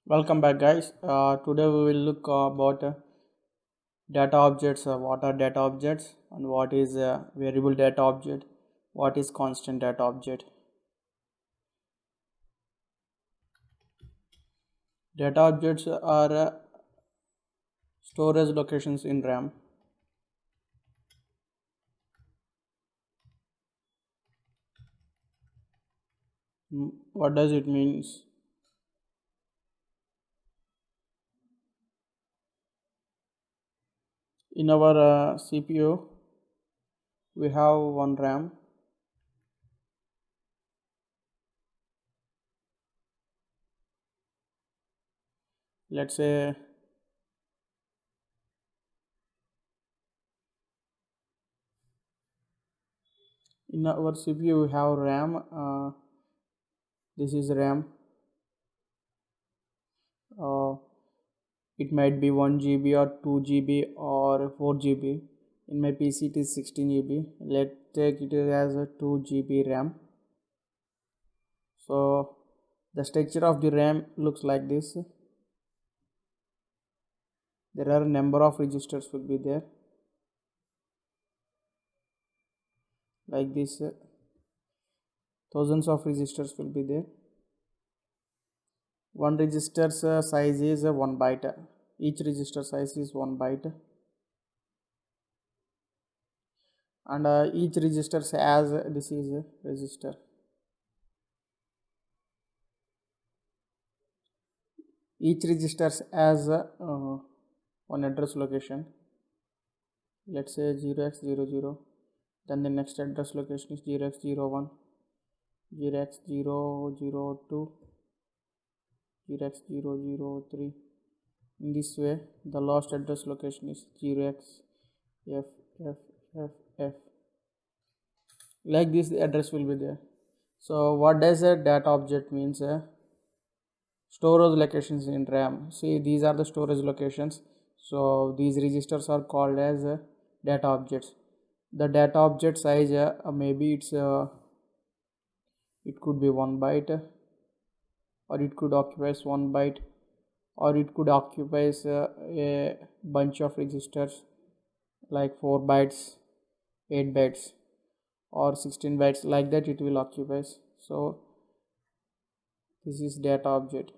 Welcome back, guys. Today we will look about data objects. What are data objects and what is a variable data object? What is constant data object? Data objects are storage locations in RAM. What does it means? In our CPU, we have one RAM. Let's say in our CPU we have RAM. This is RAM. Uh, it might be 1 GB or 2 GB or 4 GB. In my PC it is 16 GB. Let's take it as a 2 GB RAM. So the structure of the RAM looks like this. There are a number of registers will be there like this. Thousands of registers will be there. One register's size is 1 byte. Each register size is 1 byte, and each register has this is a register. Each register has one address location. Let's say 0x00. Then the next address location is 0x01, 0x002, 0x003. In this way, the last address location is 0xFFFF. Like this, the address will be there. So, what does a data object means? Storage locations in RAM. See, these are the storage locations. So, these registers are called as data objects. The data object size maybe it could be 1 byte, or it could occupies 1 byte, or it could occupies a bunch of registers like 4 bytes, 8 bytes, or 16 bytes, like that it will occupies. So this is data object.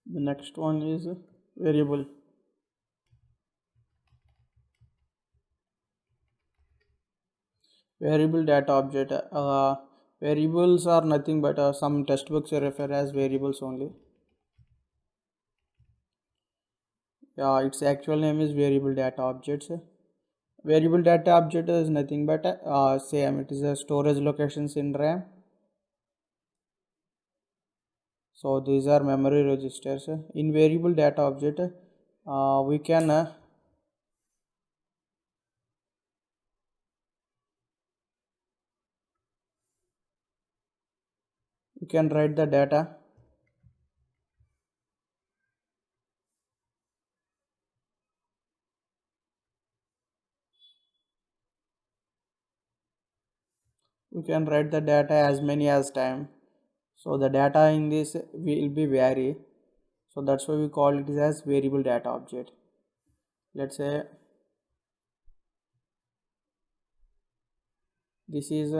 The next one is variable. Variable data object. Variables are nothing but some textbooks refer as variables only. Yeah, its actual name is variable data objects. Variable data object is nothing but same. It is a storage locations in RAM. So these are memory registers. In variable data object, we can write the data. We can write the data as many as time. So the data in this will be vary. So that's why we call it as variable data object. Let's say this is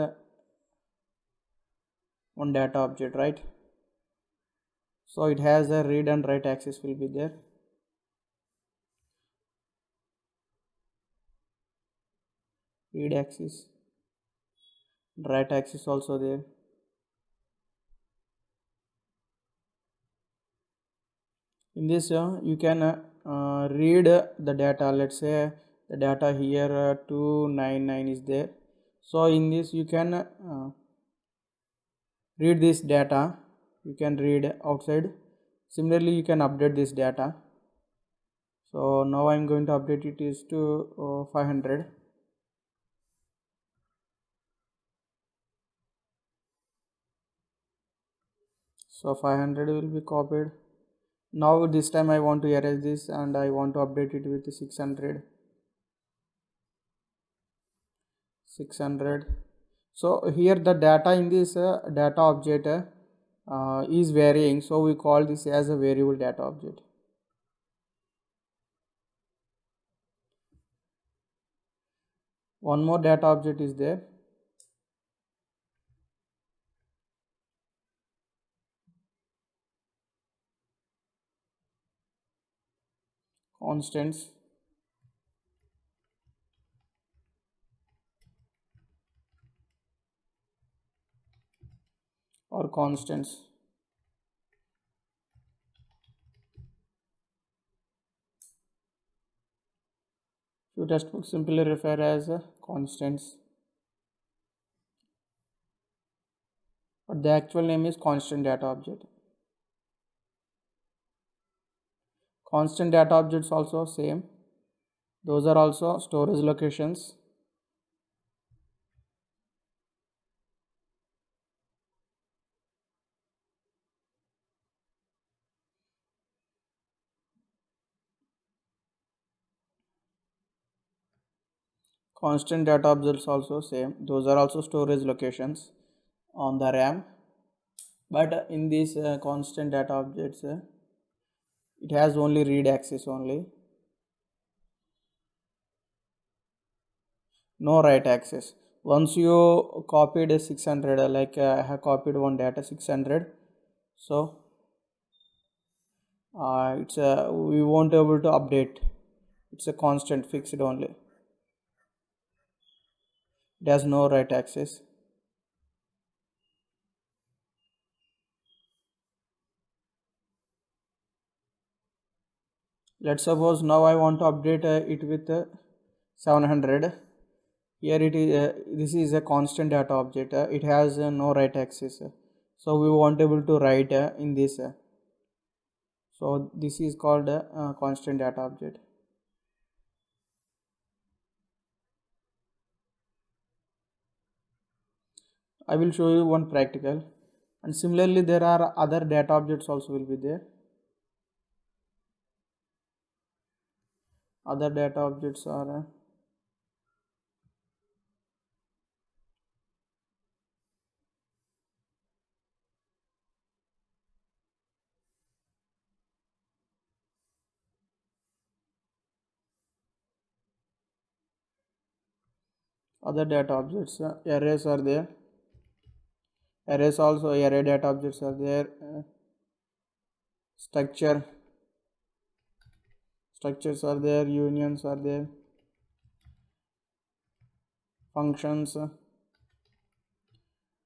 one data object, right? So it has a read and write axis will be there. Read axis, write axis also there. In this you can read the data. Let's say the data here 299 is there. So in this you can read this data. You can read outside. Similarly you can update this data. So now I'm going to update it is to 500. So 500 will be copied. Now this time I want to erase this and I want to update it with 600. 600. So here the data in this data object is varying, so we call this as a variable data object. One more data object is there, constants or constants. Few textbooks simply refer as constants, but the actual name is constant data object. Constant data objects also same, those are also storage locations. Constant data objects also same, those are also storage locations on the RAM. But in these constant data objects it has only read access only, no write access. Once you copied a 600 I have copied one data 600, so it's a we won't able to update, it's a constant fixed only, it has no write access. Let's suppose now I want to update it with 700. Here it is this is a constant data object, it has no write access, so we won't able to write in this so this is called a constant data object. I will show you one practical, and similarly there are other data objects also will be there. Other data objects are other data objects, arrays are there, arrays also array data objects are there, structures are there, unions are there, functions,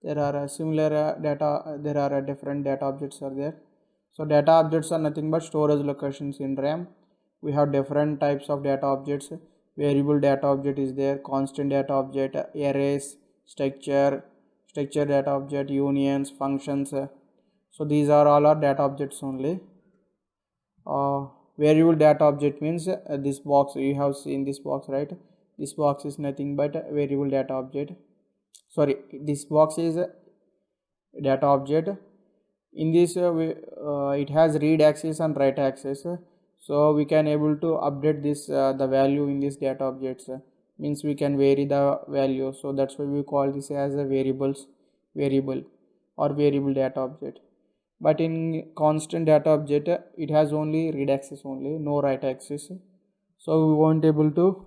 there are similar data, there are different data objects are there. So data objects are nothing but storage locations in RAM. We have different types of data objects. Variable data object is there, constant data object, arrays, structure data object, unions, functions. So these are all our data objects only. Variable data object means this box, you have seen this box, right? This box is nothing but a variable data object. Sorry, this box is a data object. In this it has read access and write access, so we can able to update this the value in this data objects, means we can vary the value, so that's why we call this as a variable or variable data object. But in constant data object it has only read access only, no write access, so we won't able to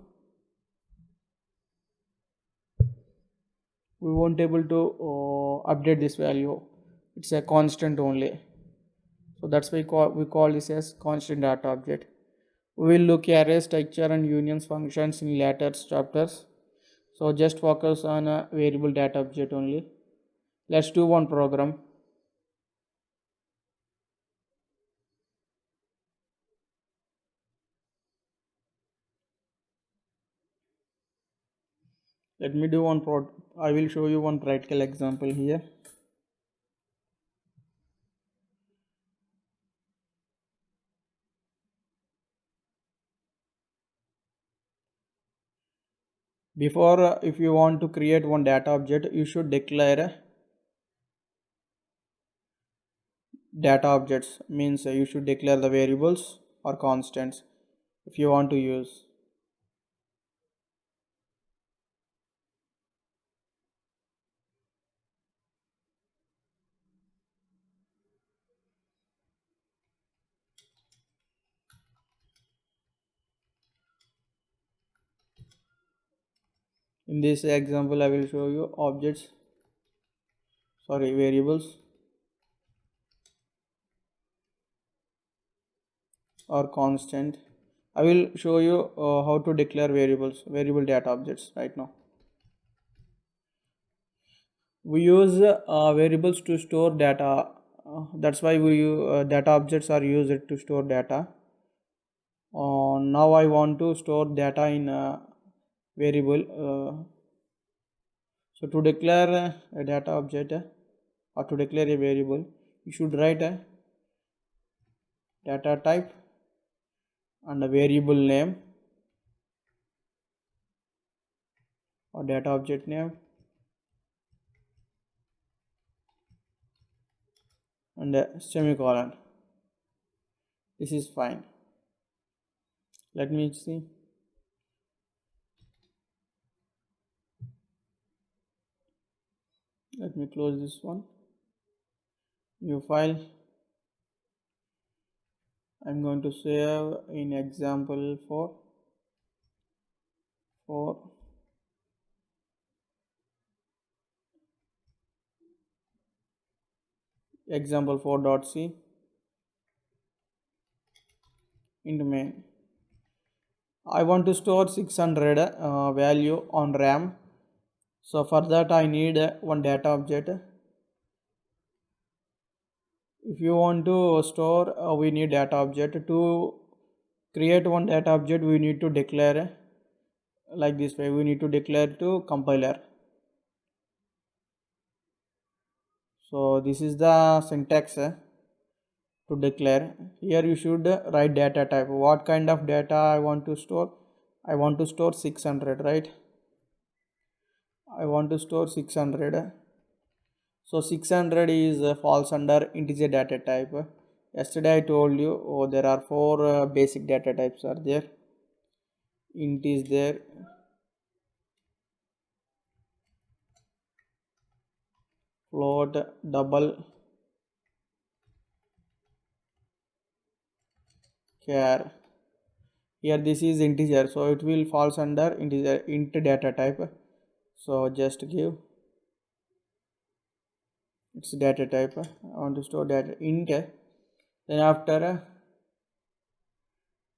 update this value, it's a constant only, so that's why we call this as constant data object. We will look at array, structure and unions functions in later chapters, so just focus on a variable data object only. Let's do one program. Let me do one I will show you one practical example here. Before if you want to create one data object, you should declare data objects, means you should declare the variables or constants if you want to use. In this example I will show you variables or constant. I will show you how to declare variable data objects right now. We use variables to store data. That's why we use data objects are used to store data. Now I want to store data in a variable. So to declare a data object or to declare a variable, you should write a data type and a variable name or data object name and a semicolon. This is fine. Let me see. Let me close this one. New file. I'm going to save in example 4 example 4.c into main. I want to store 600 value on RAM. So for that I need one data object. If you want to store, we need data object. To create one data object, we need to declare like this way. We need to declare to compiler. So this is the syntax to declare. Here you should write data type. What kind of data I want to store? I want to store 600, right? I want to store 600. So 600 is falls under integer data type. Yesterday I told you there are 4 basic data types are there. Int is there, float, double, char. Here this is integer, so it will falls under integer int data type. So just give its data type. I want to store data int. Then after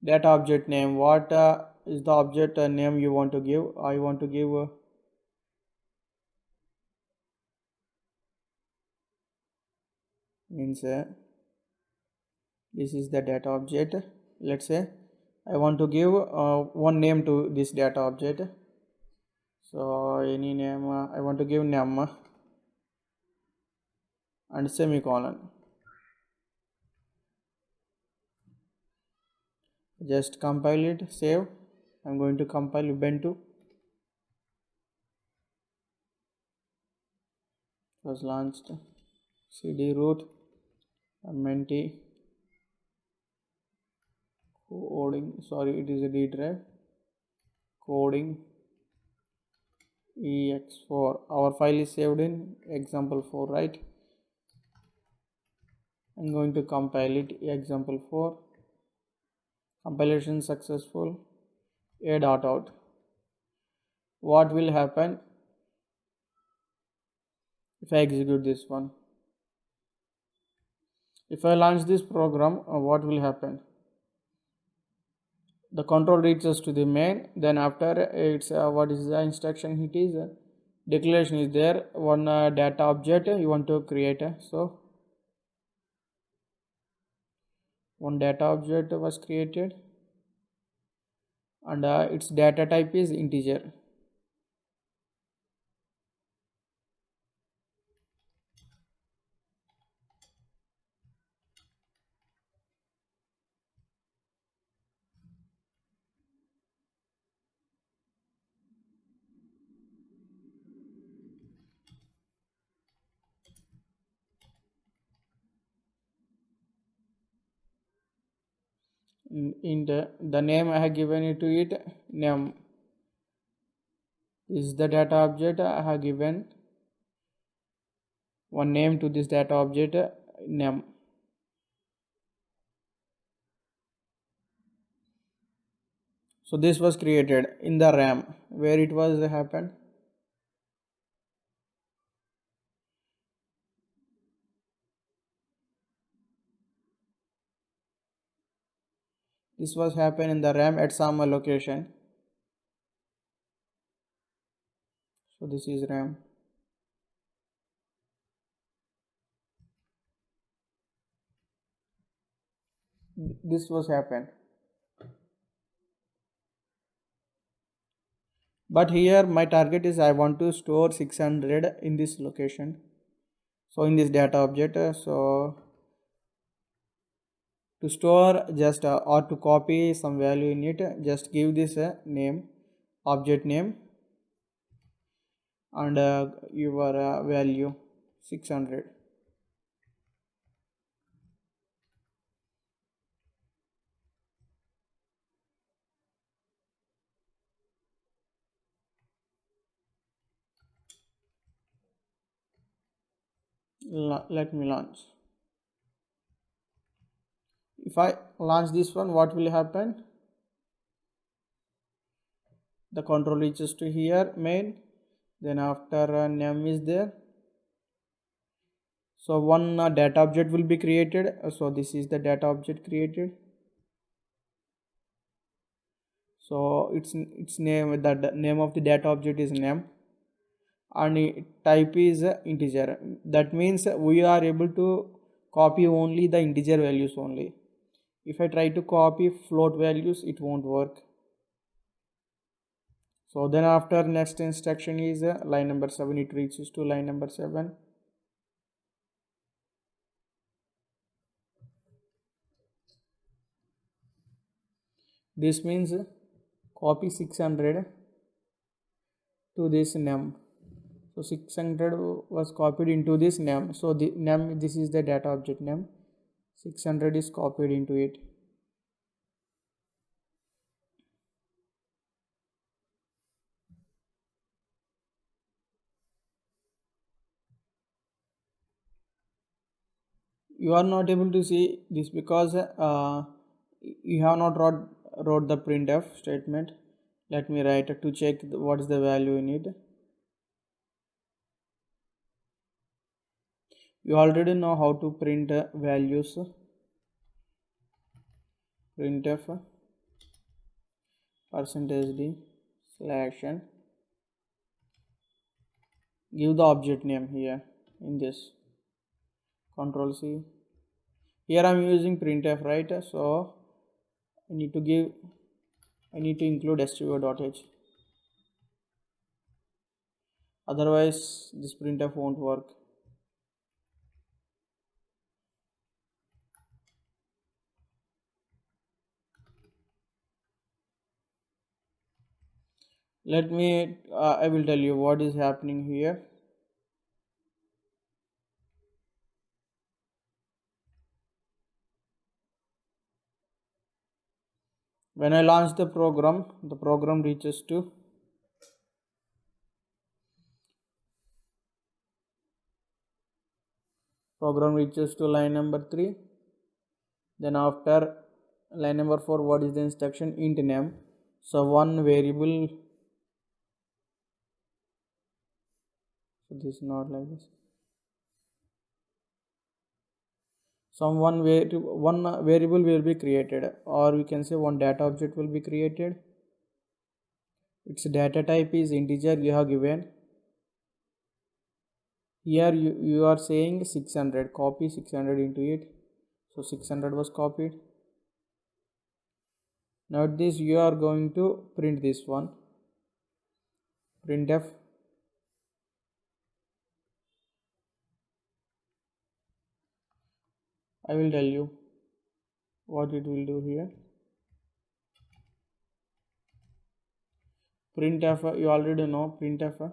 data object name, what is the object name you want to give? I want to give means this is the data object. Let's say I want to give one name to this data object. So any name I want to give name and semicolon. Just compile it, save. I'm going to compile Ubuntu. It was launched. cd root mnt coding. Sorry, it is a D drive. Coding ex4. Our file is saved in example 4, right? I'm going to compile it. Example 4. Compilation successful. A.out. What will happen if I execute this one? If I launch this program, what will happen? The control reaches to the main. Then after it's what is the instruction? It is declaration is there. One data object you want to create. So one data object was created and its data type is integer. In the name I have given it to it name. This is the data object. I have given one name to this data object name. So this was created in the RAM. where it was happened. This was happened in the RAM at some location. So this is RAM. This was happened. But here my target is I want to store 600 in this location. So in this data object, so to store just or to copy some value in it, just give this name, object name, and your value 600. Let me launch. If I launch this one, what will happen? The control reaches to here main, then after name is there, so one data object will be created. So this is the data object created. So its name, the name of the data object is name, and type is integer. That means we are able to copy only the integer values only. If I try to copy float values, it won't work. So then after next instruction is line number 7, it reaches to line number 7. This means copy 600 to this num. So 600 was copied into this num. So the num, this is the data object num. 600 is copied into it. You are not able to see this because you have not wrote the printf statement. Let me write to check what is the value in it. You already know how to print values. Printf %d slash n, give the object name here in this, control C. Here I am using printf, right? So I need to include stdio.h, otherwise this printf won't work. Let me I will tell you what is happening here. When I launch the program reaches to line number 3. Then after line number 4, what is the instruction? Int name. So one variable, so this is not like this. One variable will be created, or we can say one data object will be created. Its data type is integer. You have given here, you are saying 600, copy 600 into it. So 600 was copied. Now this you are going to print this one, printf I will tell you what it will do here. Printf, you already know printf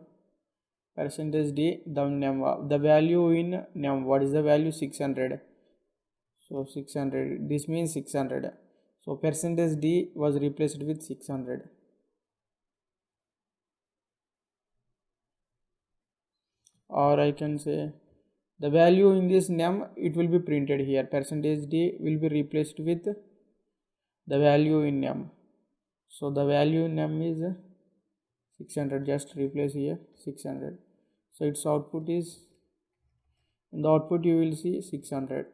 %d the name, the value in name. What is the value? 600. So 600, this means 600. So %d was replaced with 600. Or I can say the value in this num, it will be printed here. %d will be replaced with the value in num. So the value in num is 600, just replace here 600. So its output is, in the output you will see 600.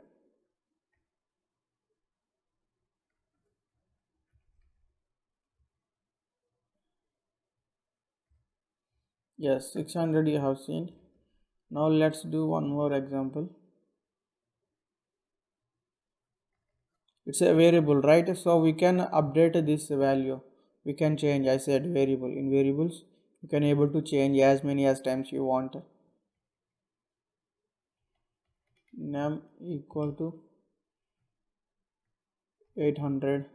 Yes, 600 you have seen. Now let's do one more example. It's a variable, right? So we can update this value. We can change, I said variable. In variables, you can able to change as many as times you want. Num equal to 800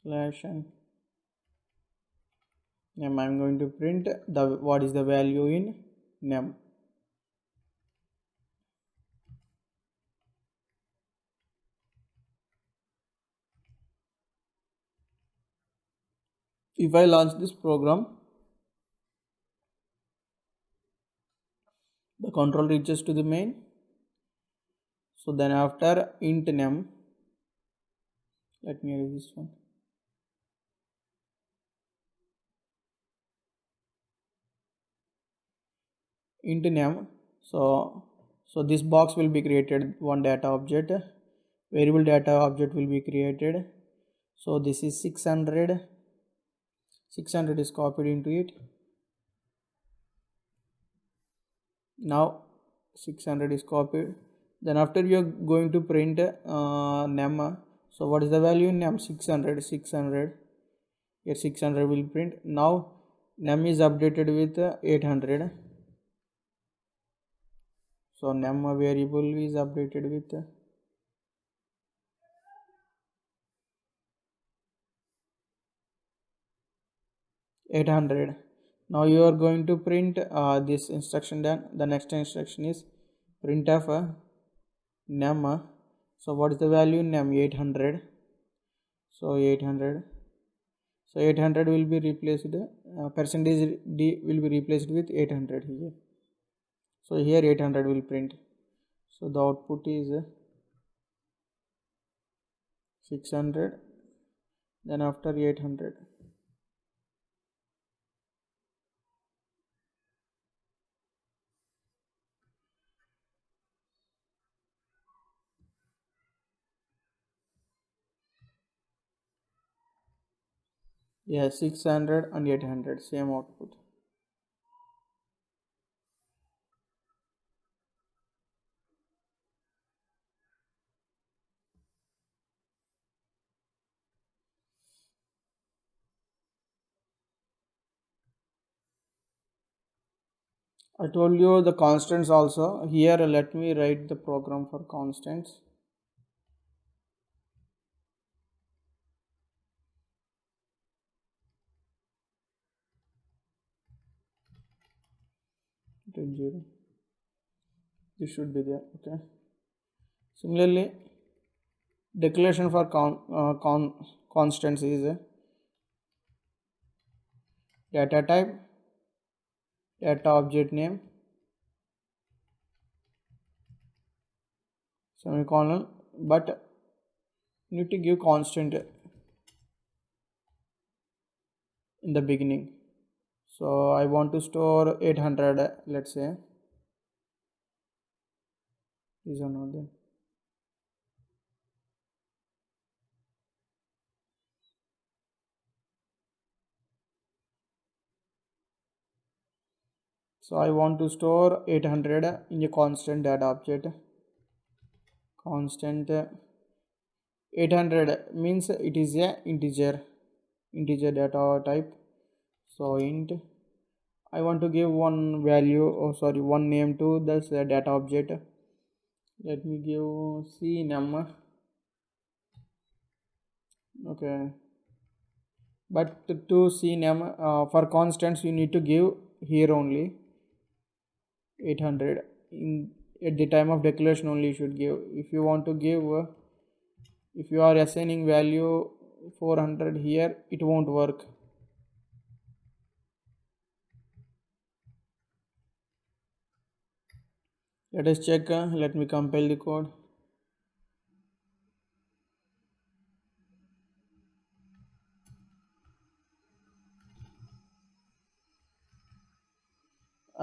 slash and num. I'm going to print the what is the value in num. If I launch this program, the control reaches to the main. So then after int num, let me erase this one. Int num. So this box will be created, one data object, variable data object will be created. So this is 600 is copied into it. Now 600 is copied. Then after you are going to print num. So what is the value in num? 600. Here 600 will print. Now num is updated with 800. So num variable is updated with 800. Now you are going to print this instruction. Then the next instruction is printf num. So what is the value in num? 800. So 800. So 800 will be replaced, percentage d will be replaced with 800 here. So here 800 will print. So the output is 600, then after 800. Yeah, 600 and 800, same output. I told you the constants also. Here let me write the program for constants. Zero. This should be there. Okay. Similarly, declaration for constants is data type, data object name, semicolon, but you need to give constant in the beginning. So I want to store 800, let's say. These are not there. So I want to store 800 in a constant data object. Constant 800 means it is a integer data type. So int, I want to give one value, one name to this data object. Let me give cnum. Okay, but to cnum for constants you need to give here only 800 in at the time of declaration only you should give. If you want to give if you are assigning value 400 here, it won't work. Let us check. Let me compile the code.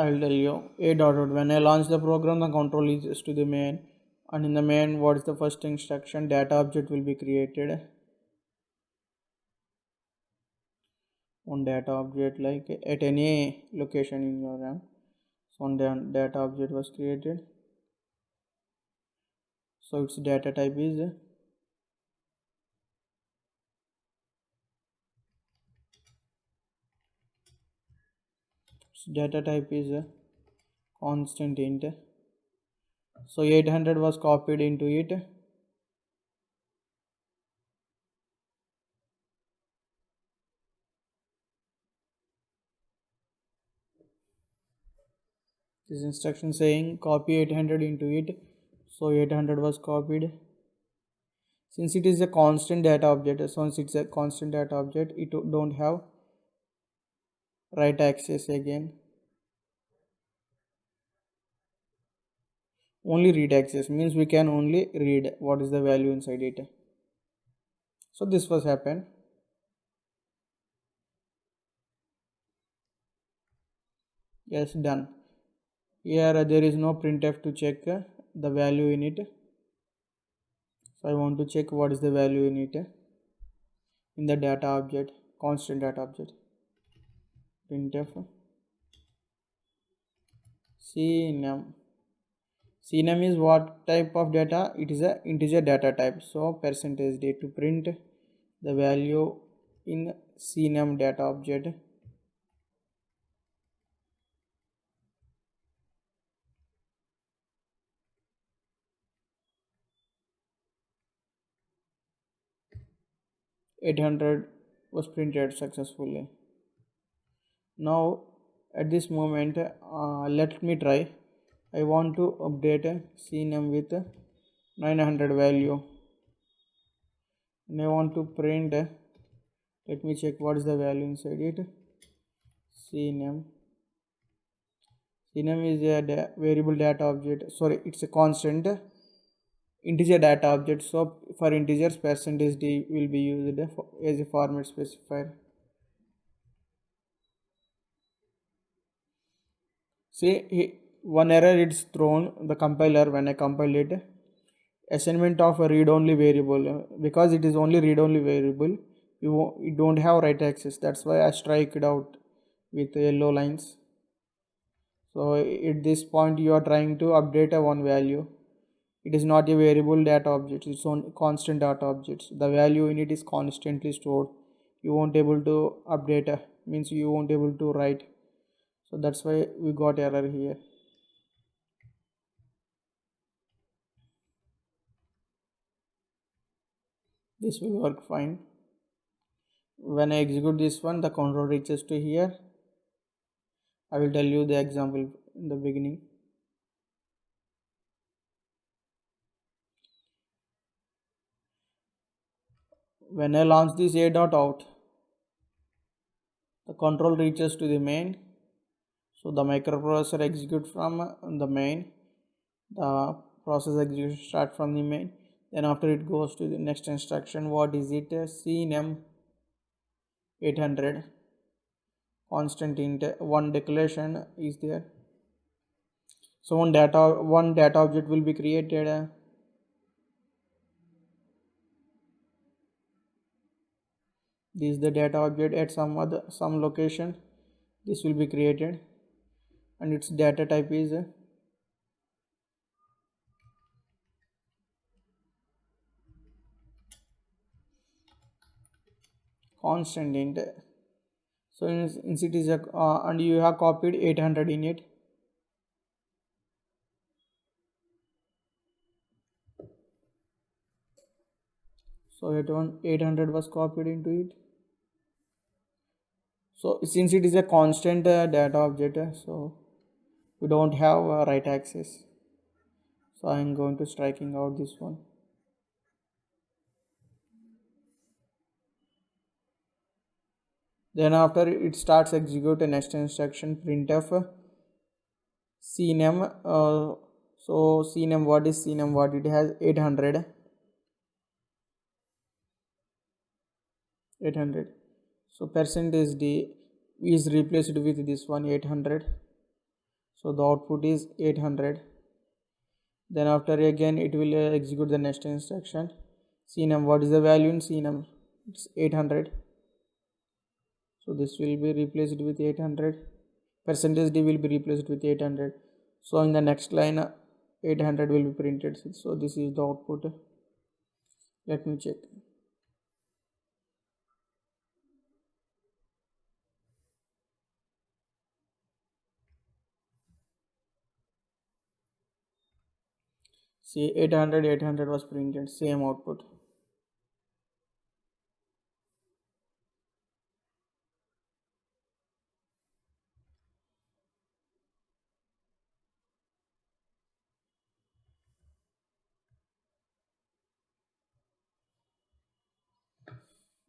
I will tell you. A dot dot. When I launch the program, the control is to the main, and in the main, what is the first instruction? Data object will be created. One data object, like at any location in your RAM. So one data object was created. So its data type is constant int. So 800 was copied into it. This instruction saying copy 800 into it. So 800 was copied. Since it is a constant data object, it don't have write access again. Only read access means we can only read what is the value inside it. So this was happened. Yes, done. Here there is no printf to check the value in it. So I want to check what is the value in it in the data object, constant data object. Printf cnum. Cnum is what type of data? It is a integer data type. So %d to print the value in cnum data object. $800 was printed successfully. Now at this moment, let me try. I want to update cnum with 900 value, and I want to print. Let me check what is the value inside it. Cnum is a variable data object. Sorry, it's a constant integer data object. So for integers, %d will be used as a format specifier. See, one error it's thrown the compiler when I compile it. Assignment of a read-only variable, because it is only read-only variable, you don't have write access. That's why I strike it out with yellow lines. So at this point you are trying to update a one value. It is not a variable data object, it's on constant data objects. The value in it is constantly stored. You won't able to update, means you won't able to write. So that's why we got error here. This will work fine. When I execute this one, the control reaches to here. I will tell you the example in the beginning. When I launch this a.out, the control reaches to the main. So the microprocessor executes from the main. The process execution start from the main. Then after it goes to the next instruction. What is it? Cnum 800 constant int. One declaration is there. So one data object will be created. This is the data object at some location. This will be created, and its data type is constant int. So in it is and you have copied 800 in it. So 800 was copied into it. So since it is a constant data object, so we don't have write access. So I am going to striking out this one. Then after it starts execute the next instruction, printf cnum. So cnum, what is cnum? What it has? 800. So %d is replaced with this one 800. So the output is 800. Then after again it will execute the next instruction. CNUM, what is the value in CNUM? It's 800. So this will be replaced with 800. Percentage D will be replaced with 800. So in the next line 800 will be printed. So this is the output. Let me check. See, 800 was printed, same output.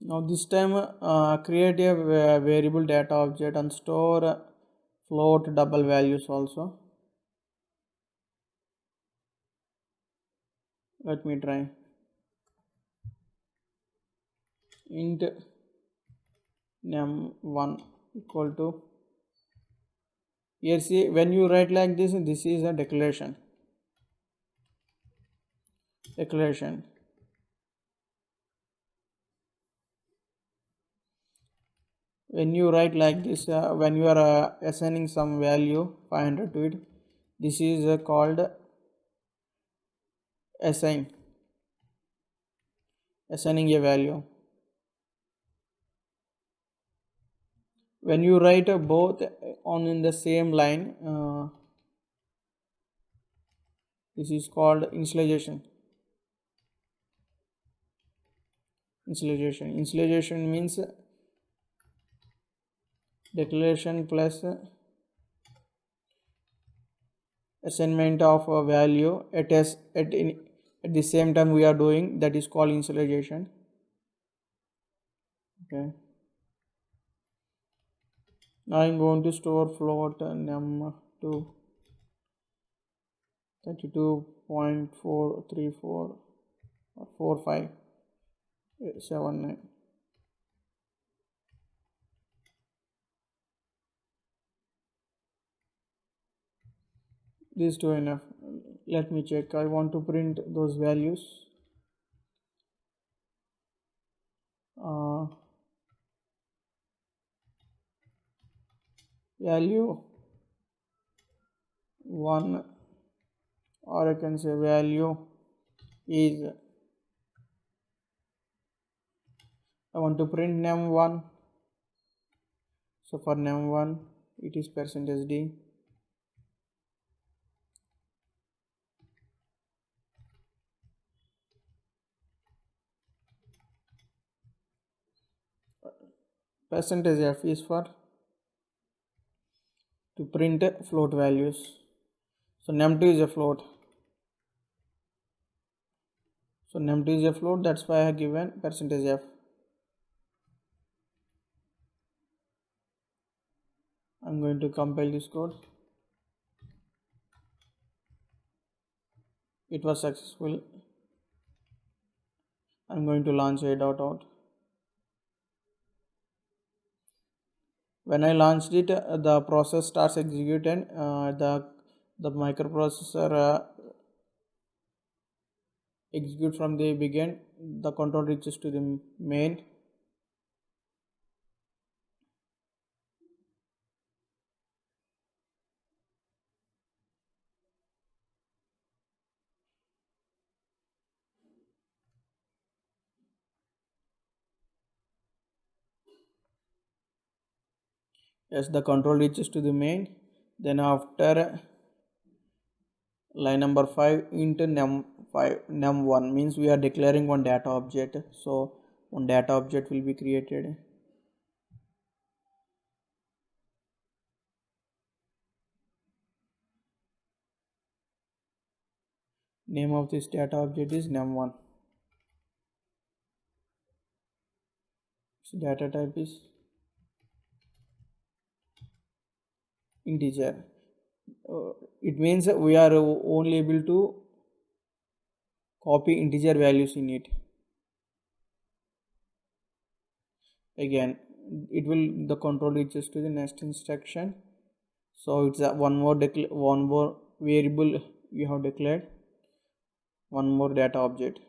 Now this time create a variable data object and store float double values also. Let me try. Int num1 equal to, here see, when you write like this is a declaration. When you write like this, when you are assigning some value 500 to it, this is called assigning a value. When you write both on in the same line, this is called initialization. Initialization means declaration plus assignment of a value at the same time we are doing, that is called initialization. Okay, now I'm going to store float num2 32.434 or 4579. These two enough. Let me check. I want to print those values. Value 1, or I can say value is, I want to print num1. So for num1 it is percentage %d. Percentage %f is for to print float values. So num2 is a float. So num2 is a float, that's why I have given percentage %f. I'm going to compile this code. It was successful. I'm going to launch a.out. When I launched it, the process starts executing. The microprocessor execute from the begin. The control reaches to the main. Yes, the control reaches to the main. Then after line number 5 into num1 means we are declaring one data object. So one data object will be created. Name of this data object is num1. So data type is integer. It means we are only able to copy integer values in it. Again, it will, the control reaches to the next instruction. So it's a one more variable we have declared, one more data object.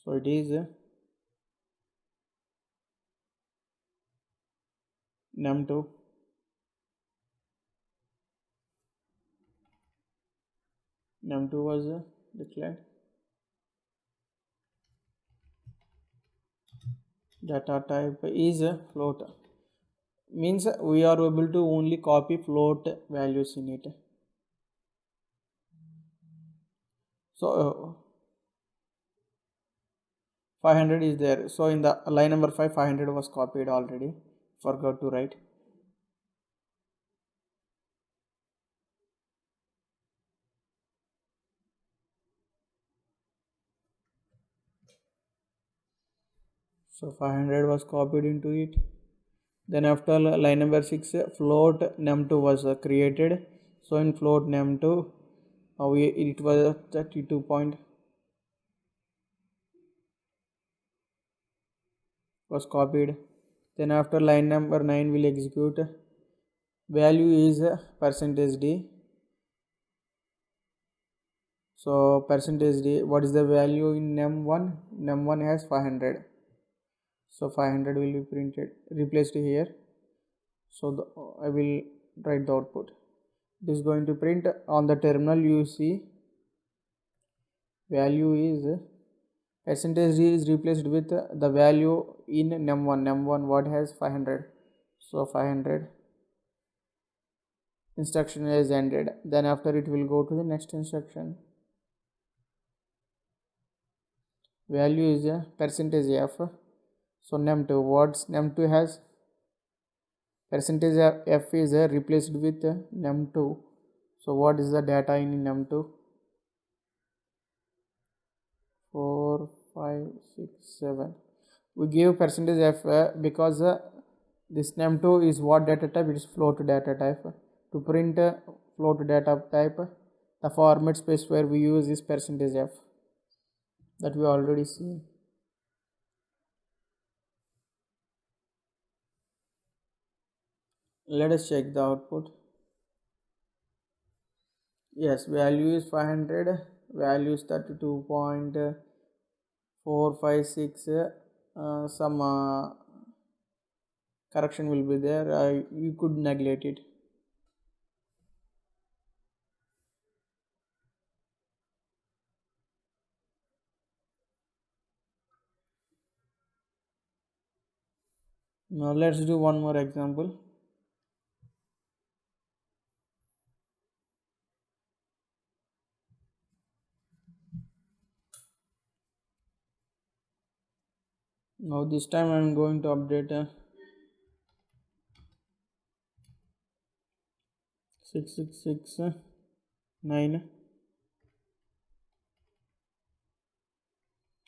So it is num2. Num2 was declared. Data type is float. Means we are able to only copy float values in it. So 500 is there. So in the line number 5, 500 was copied already. Forgot to write. So 500 was copied into it. Then after line number 6, float num2 was created. So in float num2, it was 32 point was copied. Then after line number 9 will execute. Value is percentage %d. So percentage %d, what is the value in num1? Num1 has 500. So 500 will be printed, replaced here. So I will write the output. It is going to print on the terminal. You see value is percentage %d is replaced with the value in num1. Num1 what has 500. So 500 instruction is ended. Then after it will go to the next instruction. Value is a percentage f. So num2, what's num2 has percentage f is replaced with num2. So what is the data in num2? 4, 5, 6, 7. We give percentage f because this num2 is what data type? It is float data type. To print float data type, the format specifier we use is percentage f, that we already seen. Let us check the output. Yes, value is 500, value is 32.456. Some correction will be there. You could neglect it. Now let's do one more example. Now this time I am going to update 6669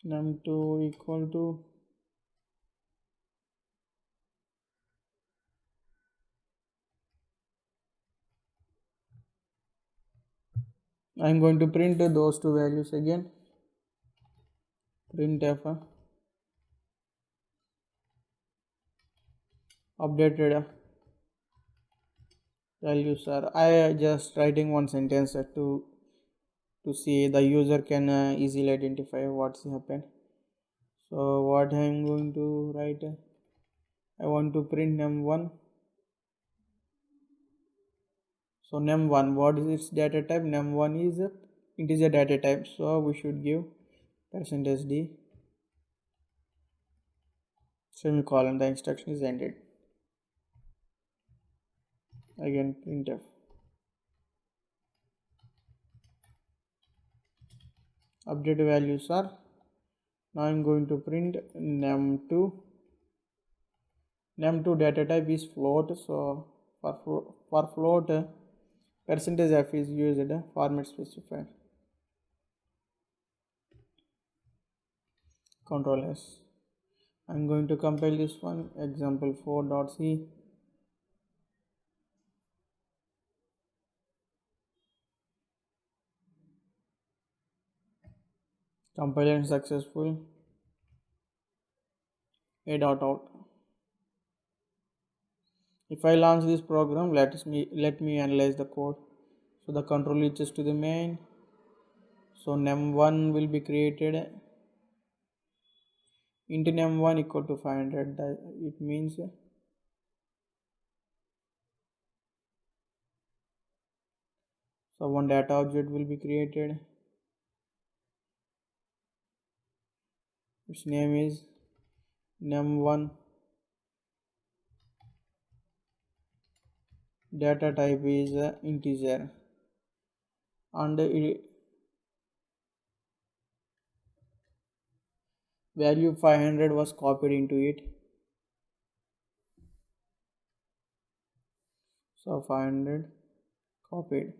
num2 equal to I am going to print those two values again. Printf updated values are. I just writing one sentence to see the user can easily identify what's happened. So what I am going to write, I want to print num1. So num1, what is its data type? Num1 is integer data type, so we should give percentage %d semicolon. The instruction is ended. Again printf update values are. Now I am going to print num2. Num2 data type is float, so for float percentage f is used format specifier. Control S. I am going to compile this one. Example 4.c. Compilation successful. A dot out. If I launch this program, let me analyze the code. So the control reaches to the main. So num1 will be created. Int num1 equal to 500. It means so one data object will be created. Its name is num1. Data type is integer, and value 500 was copied into it. So 500 copied.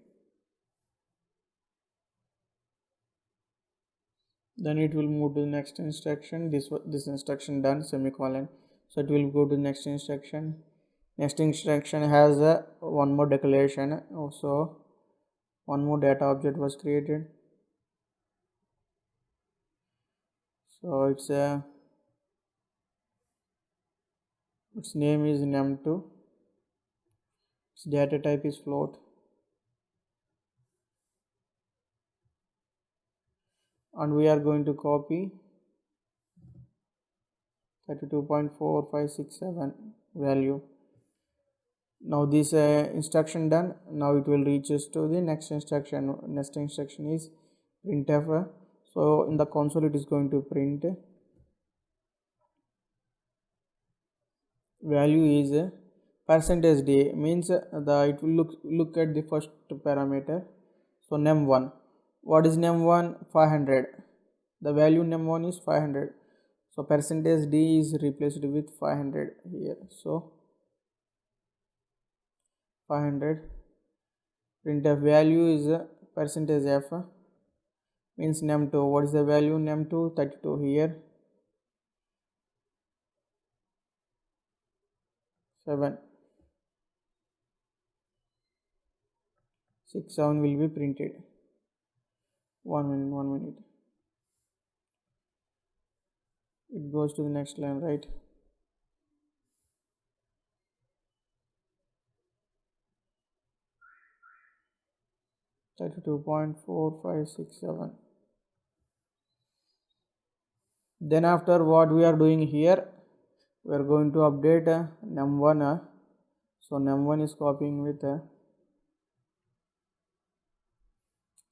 Then it will move to the next instruction. This instruction done, semicolon. So it will go to the next instruction. Next instruction has one more declaration. Also one more data object was created. So its name is num2. Its data type is float, and we are going to copy 32.4567 value. Now this instruction done. Now it will reaches to the next instruction. Next instruction is printf. So in the console it is going to print value is percentage d, means it will look at the first parameter. So num1, what is num1? 500. The value num1 is 500. So percentage d is replaced with 500 here. So 500. Printf value is percentage f, means num2. What is the value? Num2 32 here. 7 6 7 will be printed. 1 minute. It goes to the next line, right? $32.4567. Then after, what we are doing here, we are going to update num1. So num1 is copying with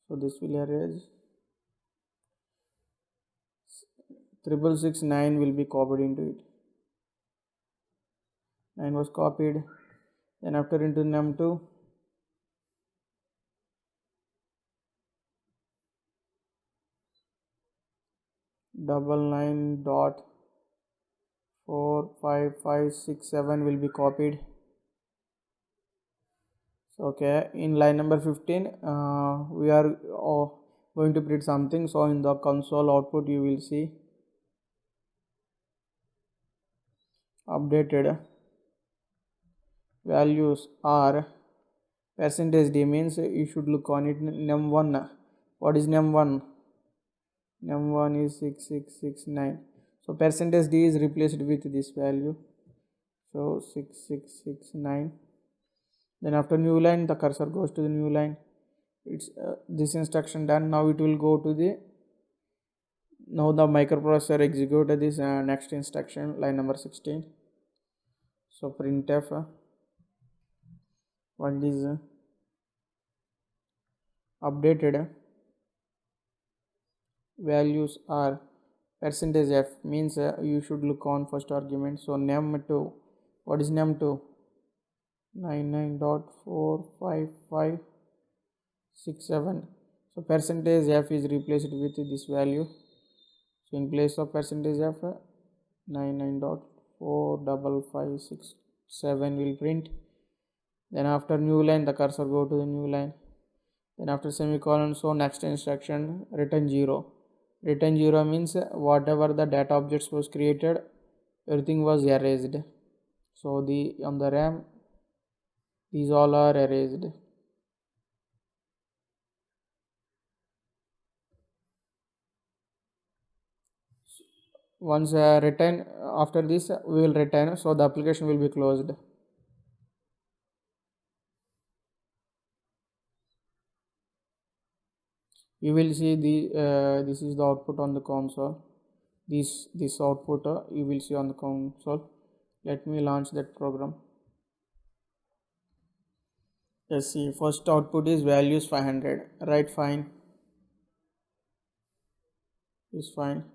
so this will erase 6669 will be copied into it. 9 was copied. Then after into num2, double 9.45567 will be copied. So okay, in line number 15 we are going to print something. So in the console output you will see updated values are percentage d, means you should look on it num1. What is num1? Num1 is 6669. So percentage d is replaced with this value, so 6669. Then after new line, the cursor goes to the new line. It's this instruction done. Now it will go to the, now the microprocessor execute this next instruction, line number 16. So printf what is updated values are percentage f, means you should look on first argument. So num2, what is num2? 99.45567. so percentage f is replaced with this value. So in place of percentage f, 99.45567 will print. Then after new line, the cursor go to the new line. Then after semicolon, so next instruction, return 0. Return 0 means whatever the data objects was created, everything was erased. So on the RAM, these all are erased. Once return, after this we will return, so the application will be closed. You will see the this is the output on the console. This output you will see on the console. Let me launch that program. Yes, see, first output is values 500, right? Fine, is fine.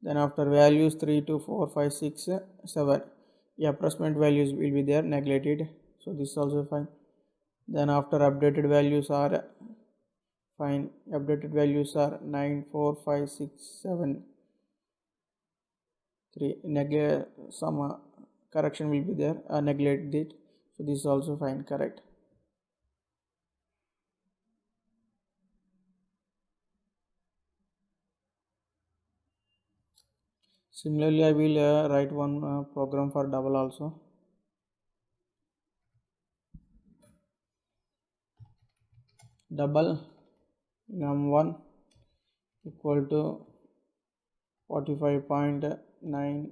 Then after values 3 2 4 5 6 7, yeah, approximate values will be there, neglected, so this is also fine. Then after updated values are fine, updated values are 9 4 5 6 7 3, neglect some correction will be there, neglect it, so this is also fine, correct. Similarly I will write one program for double also. Double num1 equal to 45.9,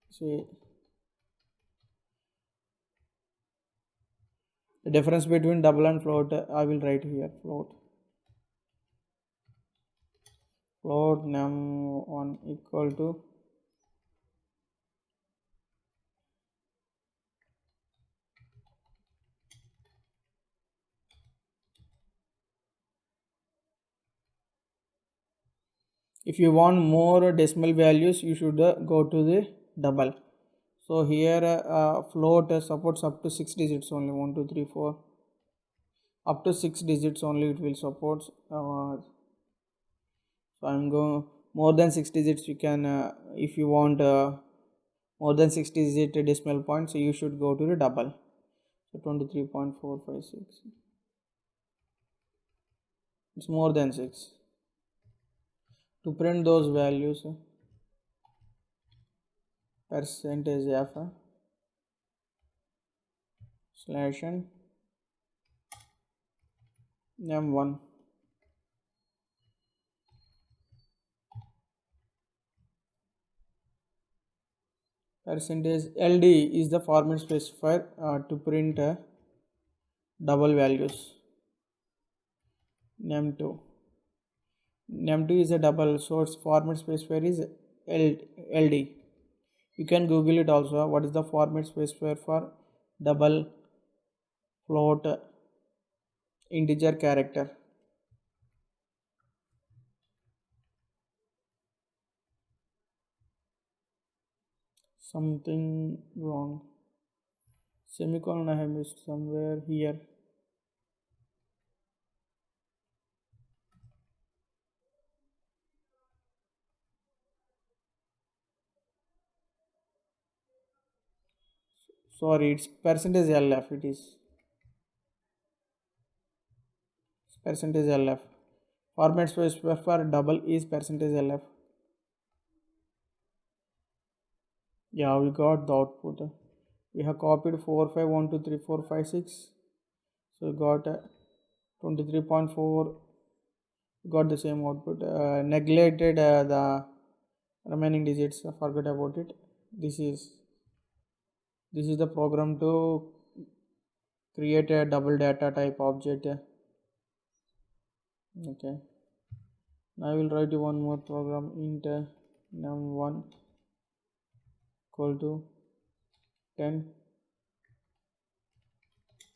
say the difference between double and float I will write here. Float num1 equal to if you want more decimal values you should go to the double. So here float supports up to 6 digits only, 1 2 3 4, up to 6 digits only it will support. So I'm going more than 6 digits, you can if you want more than 6 digit decimal point, so you should go to the double. So 23.456, it's more than 6. To print those values, percentage f slash n num1 percentage ld is the format specifier to print double values. num2 is a double, so its format specifier is ld. You can google it also, what is the format specifier for double float integer character. Something wrong, semicolon I have missed somewhere here. Sorry, it's percentage lf, it is percentage lf. Format specifier for double is percentage lf. Yeah, we got the output. We have copied 4 5 1 2 3 4 5 6, so we got 23.4, got the same output. Neglected the remaining digits, forget about it. This is the program to create a double data type object. Okay, now I will write one more program, int num1 equal to 10,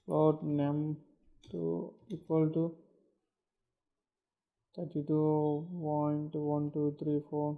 float num2 equal to 32.1234.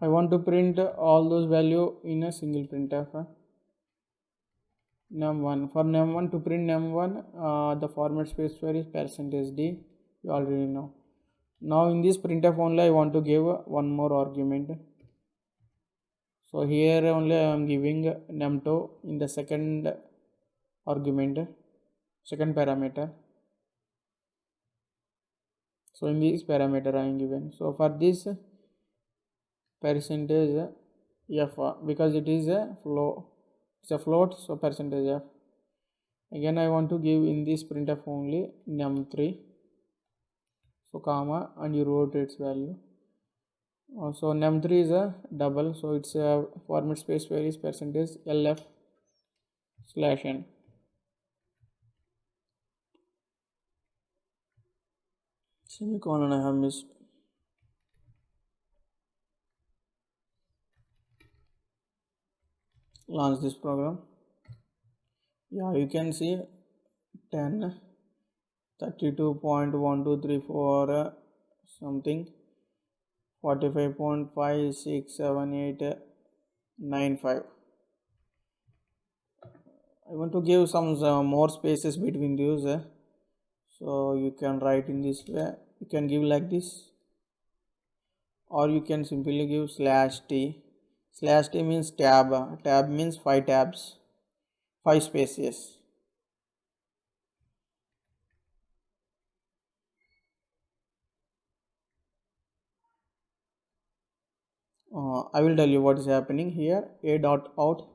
I want to print all those value in a single printf. Num1, for num1 to print num1 the format specifier is percentage d, you already know. Now in this printf only I want to give one more argument. So here only I am giving num2 in the second argument, second parameter. So in this parameter I am given. So for this percentage f, because it is a float, it's a float, so percentage f. Again I want to give in this printf only num3, so comma, and you wrote its value. So num3 is a double, so its a format space where is percentage lf/n. Semicolon I have missed. Launch this program. Yeah, you can see 10, 32.1234 something, 45.567895. I want to give some more spaces between these, so you can write in this way. You can give like this, or you can simply give /t. /t means tab. Tab means 5 tabs, 5 spaces. I will tell you what is happening here. A dot out.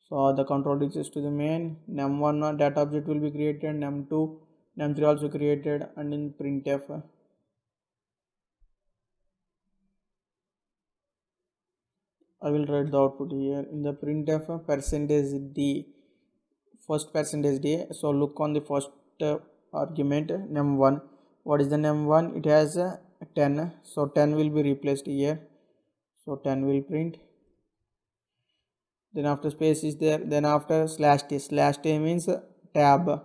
So the control reaches to the main. num1 data object will be created. num2, num3 also created, and in printf. I will write the output here. In the printf %d, first %d. So look on the first argument num1. What is the num1? It has 10. So 10 will be replaced here. So 10 will print. Then after space is there. Then after /t means tab.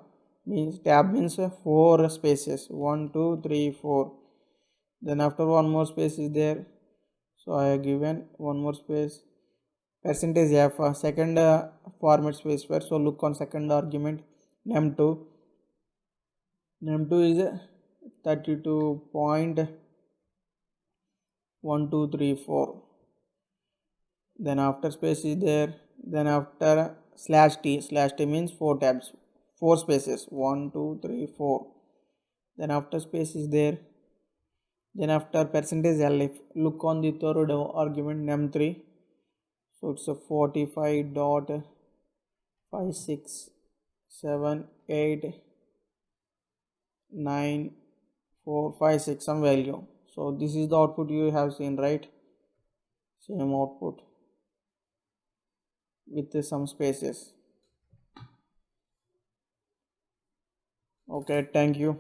Tab means 4 spaces. 1, 2, 3, 4. Then after one more space is there. So I have given one more space. Percentage f, second format space where. So look on second argument num2. num2 is 32.1234. Then after space is there. Then after /t means 4 tabs, 4 spaces, 1, 2, 3, 4. Then after space is there. Then after %lf, look on the third argument num3. So it's a 45.56789456 some value. So this is the output you have seen, right? Same output with some spaces. Okay, thank you.